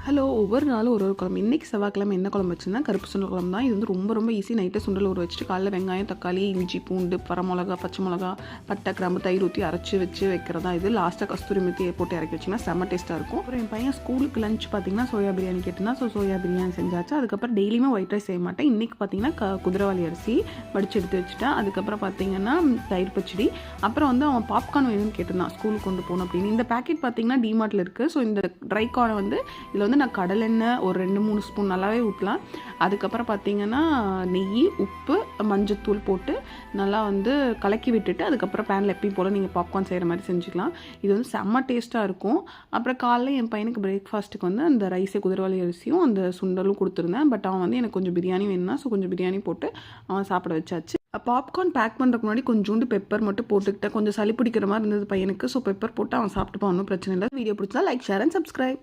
Hello, ஒவ்வொரு நாளும் ஒரு குழம்பு. இன்றைக்கி செவ்வாய்க்கிழமை என்ன குழம்பு வச்சுருந்தா கருப்பு சுண்டல் குழம்பு தான். இது வந்து ரொம்ப ஈஸி. நைட்டே சுண்டல் ஊற வச்சுட்டு காலைல வெங்காயம், தக்காளி, இஞ்சி, பூண்டு, வரமிளகா, பச்சை மிளகா, பட்டை, கிராம்பு, தயிர் ஊற்றி அரைச்சி வைக்கிறதா இது. லாஸ்ட்டாக கஸ்தூரி மெத்தி போட்டு இறக்கி வச்சிங்கன்னா செம்ம டேஸ்ட்டாக இருக்கும். அப்புறம் என் பையன் ஸ்கூலுக்கு லஞ்ச் பார்த்தீங்கன்னா சோயா பிரியாணி கேட்டிருந்தா, சோயா பிரியாணி செஞ்சாச்சு. அதுக்கப்புறம் டெய்லியுமே ஒயிட் ரைஸ் செய்ய மாட்டேன். இன்றைக்கி பார்த்தீங்கன்னா குதிரைவாளி அரிசி வடித்து எடுத்து வச்சுட்டேன். அதுக்கப்புறம் பார்த்தீங்கன்னா தயிர் பச்சடி. அப்புறம் வந்து அவன் பாப்கார்ன் வேணும்னு கேட்டிருந்தான் ஸ்கூலுக்கு கொண்டு போகணும் அப்படின்னு. இந்த பேக்கெட் பார்த்தீங்கன்னா டிமார்ட்டில் இருக்குது. ஸோ இந்த ட்ரை கார்னை வந்து இதில் வந்து நான் கடலெண்ணெய் ஒரு 2-3 ஸ்பூன் நல்லாவே ஊற்றலாம். அதுக்கப்புறம் பார்த்திங்கன்னா நெய், உப்பு, மஞ்சத்தூள் போட்டு நல்லா வந்து கலக்கி விட்டுட்டு அதுக்கப்புறம் பேனில் எப்பயும் போல் நீங்கள் பாப்கார்ன் செய்கிற மாதிரி செஞ்சுக்கலாம். இது வந்து செம்ம டேஸ்ட்டாக இருக்கும். அப்புறம் காலைல என் பையனுக்கு பிரேக்ஃபாஸ்ட்டுக்கு வந்து அந்த ரைஸை குதிரைவாளி அரிசியும் அந்த சுண்டலும் கொடுத்துருந்தேன். பட் அவன் வந்து எனக்கு கொஞ்சம் பிரியாணி வேணும்னா ஸோ கொஞ்சம் பிரியாணி போட்டு அவன் சாப்பிட வச்சாச்சு. பாப்கார்ன் பேக் பண்ணுறதுக்கு முன்னாடி கொஞ்சோண்டு பெப்பர் மட்டும் போட்டுக்கிட்டேன். கொஞ்சம் சளி பிடிக்கிற மாதிரி இருந்தது பையனுக்கு. ஸோ பெப்பர் போட்டு அவன் சாப்பிட்டுப்பான், ஒன்றும் பிரச்சனை இல்லை. வீடியோ பிடிச்சா லைக், ஷேர் அண்ட் சப்ஸ்கிரைப்.